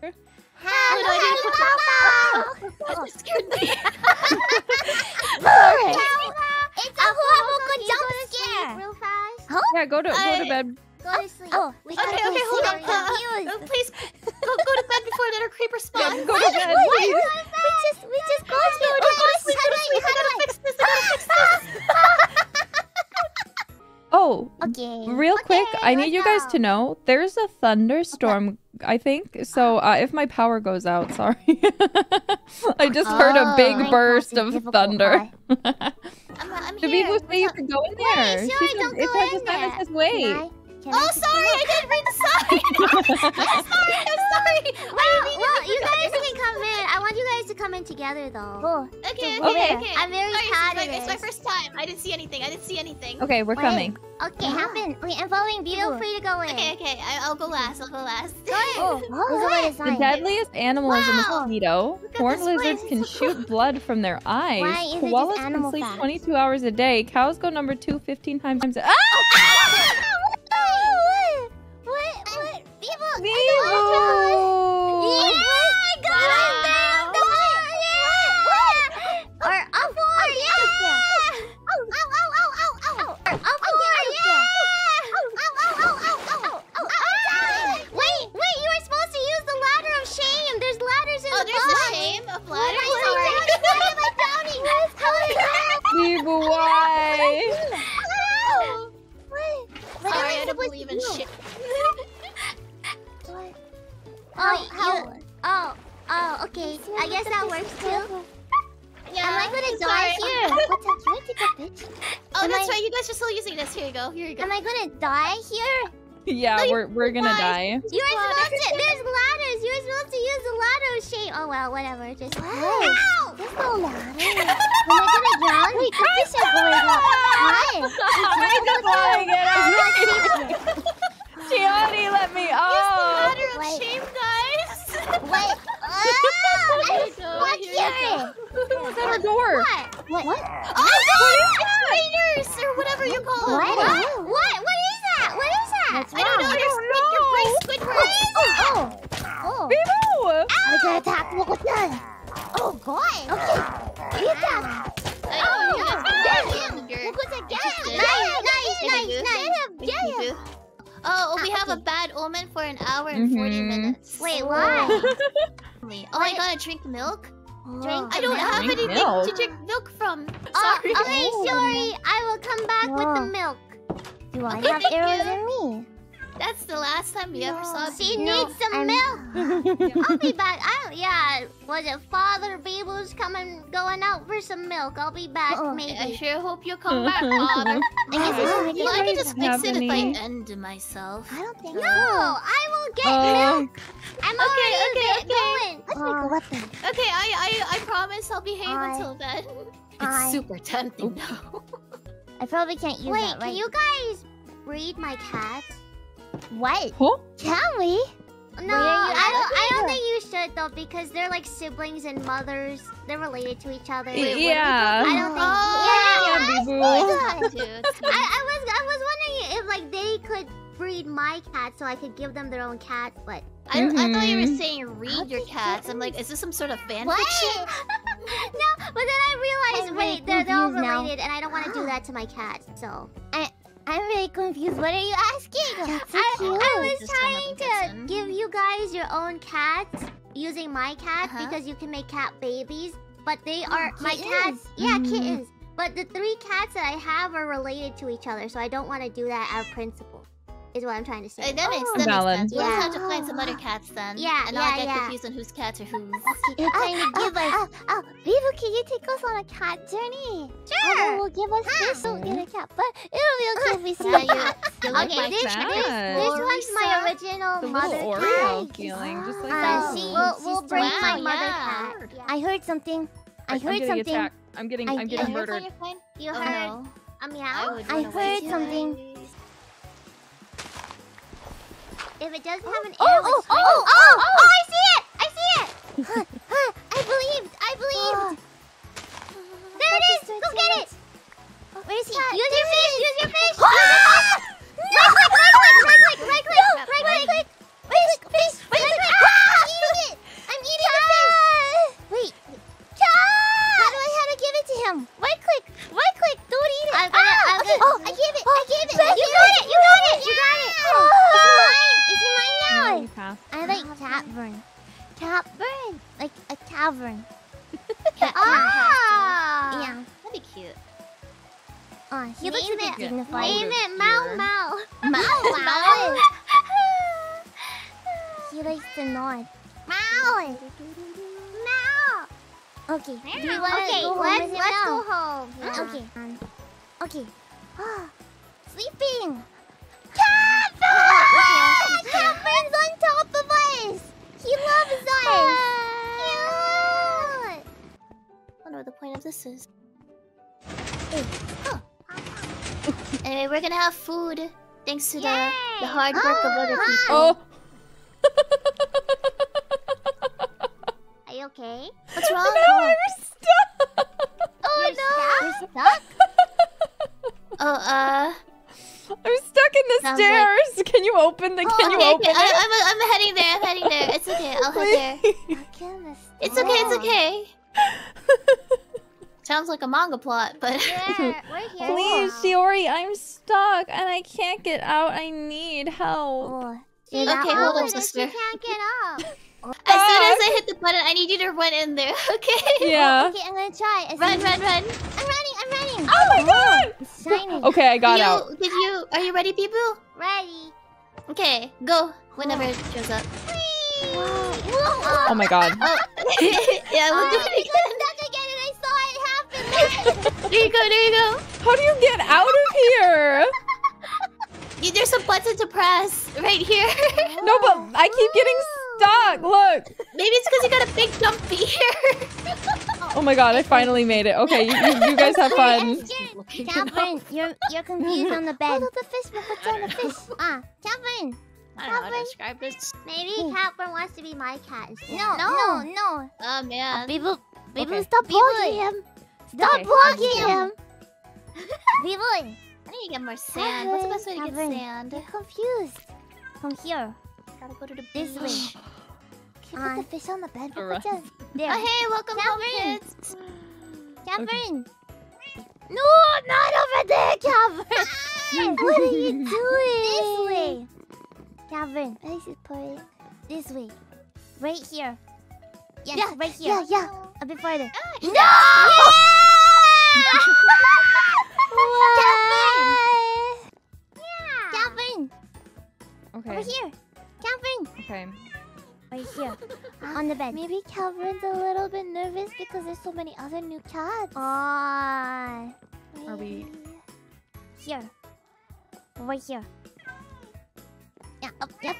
Hello, That just scared me. Sorry. It's a horrible jump scare. Real fast. Yeah, go to bed. Go to sleep. Oh, We Okay, gotta go okay, hold sleep. on. Please go to bed before another creeper spawns. Yeah, go to bed, please. we just go to How do I fix this? I gotta fix this. Oh, Okay. real quick, I need you guys what's to know there's a thunderstorm, I think. So if my power goes out, sorry. I just heard a big Minecraft burst is of difficult, thunder. I'm The here. people say you can go in there. Wait, She Shuri, said- don't it go says in the sign there. that says wait. Oh, sorry, I didn't read the sign. I'm sorry. Well, you guys can come in. I want you guys to come in together, though. Oh, Okay. I'm very proud of It's my this. first time. I didn't see anything. Okay, we're coming. Okay, happen. Wait, I'm following feel Bibu. free to go in. Okay. I'll go last. Go in. Oh, look at the The sign. deadliest animal is a Wow. mosquito. Look at Horned this lizards place. can shoot blood from their eyes. Why is it just Koalas can animal sleep facts? 22 hours a day. Cows go number 2 15 times a What? People, Vivo! Or up four, Wait, you were supposed to use the ladder of shame. There's ladders in Oh, the there's box. a shame of ladders. Vivo, why? Sorry, I don't believe in shit. Oh, okay. I guess that works too. Yeah. Am I gonna sorry. die here? What's that? Can I take a picture? Oh, Am that's I- right. You guys are still using this. Here you go. Am I gonna die here? Yeah, we're gonna die. You were supposed to. There's ladders. You were supposed to use the ladder of shame. Oh well, whatever. Just. What? Ow! There's no ladder. Am I gonna drown? Wait, the fish are going up. Why? I just wanna get out. Gianni, let me Use the off. ladder of Wait. shame, guys. Wait. What's here? What's at our door? What? What? Oh, it's raiders or whatever you call them. What? What is that? What is that? What's I don't know. wrong? You're Squidward. Oh. Vivo! I'm gonna attack Mokotan. Oh boy. Okay. Eat that. Nice. Oh, we have a bad omen for an hour and 40 minutes. Wait, why? Oh, I gotta drink milk? Drink I don't have Drink anything milk? to drink milk from. Oh, Sorry. okay, Shuri. I will come back with the milk. Do I Okay, have thank arrows you. in me? That's the last time we ever saw She Bibu. needs some milk. I'll be back. Was it Father Beeble's going out for some milk? I'll be back, Uh-oh. maybe. I sure hope you come back, Father. I guess we should make Well, I it can just fix Have it if any? I end myself. I don't think No, so. I will get milk. I'm already going. Let's make a weapon. Okay, I promise I'll behave I- until then. I- It's super tempting though. I probably can't use Wait, that, right? can you guys breed my cat? What? Huh? Can we? No, Where are you I don't at? think you should though, because they're like siblings and mothers. They're related to each other. Yeah. I don't think. Yeah, Bibu. I was wondering if like they could breed my cat so I could give them their own cat, but I thought you were Mhm. saying read your cats. I'm like, is this some sort of fan what? fiction? No, but then I realized, I'm wait, really they're all confused now. related, and I don't want to do that to my cat. So I'm really confused. What are you asking? That's so I cute. was Just trying another to person. give you guys your own cats using my cat Uh-huh. because you can make cat babies, but they are my kittens. cats. Yeah, Mhm. kittens. But the 3 cats that I have are related to each other, so I don't want to do that out of principle. Is what I'm trying to say. That makes Valid. sense. We'll just Yeah. have to find some other cats then. Yeah, And I'll yeah, get yeah. confused on whose cats are whose. You're trying to give us... Vivo, can you take us on a cat journey? Sure. Will give us fish. Don't get a cat, but it'll be okay if we see Yeah, a cat. You like Okay, my this cat? one's my original The mother little cat. Oreo feeling, just like Ah, that. see, We'll she's bring trying- my Wow, mother yeah. cat. Yeah. I heard something. I I'm heard getting something. attacked. I'm getting You're murdered. fine, you're fine. You Oh, heard no. a meow? would I run away heard too. something. If it doesn't have an Oh, arrow, oh, it's oh, oh! I see it! I see it! I believed. I believed. There it is! Go get it! Where is he? Use your fish! Use your fish! Right click! Right click! Right click! Right click! Where's the fish? Right click! Cavern. Cavern. Like a cavern. Ah! Yeah. That'd be cute. He looks a bit dignified. Name it Mau Mau. Mau. He likes to nod. Mau. Mau. Okay. Do you want to Okay, go home let's with him go now? home. Okay. Okay. Sleeping. Cameron's on top of us. He loves us. I wonder what the point of this is. Anyway, we're gonna have food thanks to the hard work of other people. Oh. Are you okay? What's wrong? I'm stuck. Oh no! You're stuck? Oh, I'm stuck in the Sounds stairs. Can you open the? Can you okay, open okay. it? I'm heading there. I'm heading there. It's okay. I'll head there. It's okay. It's okay. Sounds like a manga plot, but Yeah, we're here. Please, Shiori, I'm stuck and I can't get out. I need help. Oh. She's Okay, hold on, out, and sister. She can't get up. as soon as I hit the button, I need you to run in there. Okay? Yeah. Okay, I'm gonna try. Run. I'm running. Oh my god! It's shiny. Okay, I got out. Are you ready, people? Ready. Okay, go. Whenever it shows up. Oh my god. Oh, yeah, we'll do it again. Stuck again, and I saw it happen. There you go. How do you get out of here? There's a button to press right here. No, but I keep getting stuck. Look. Maybe it's because you got a big jumpy here. Oh my god, I finally made it. Okay, you guys have fun. Catherine, you're confused on the bed. Oh, the fish. What's on the fish? Catherine. I don't know how to describe this. Maybe Catherine wants to be my cat instead. No. Oh man. People, Okay. stop blocking him. Stop Okay. blocking him. People, I need to get more sand. What's the best way to get Catherine, sand? you're confused. Come here. Gotta go to the This beach. way. Can you put the fish on the bed? Alright. There. Oh, hey, welcome home, Catherine. kids. Catherine. No, not over there, Catherine. What are you doing? This way. Catherine. This is put this way. Right here. Yes, right here. Yeah. A bit farther. No! Catherine. Okay. Over here. Catherine. Okay. Right here. On the bed. Maybe Catherine's a little bit nervous because there's so many other new cats. Are we? Here. Right here. Yeah, up, yep.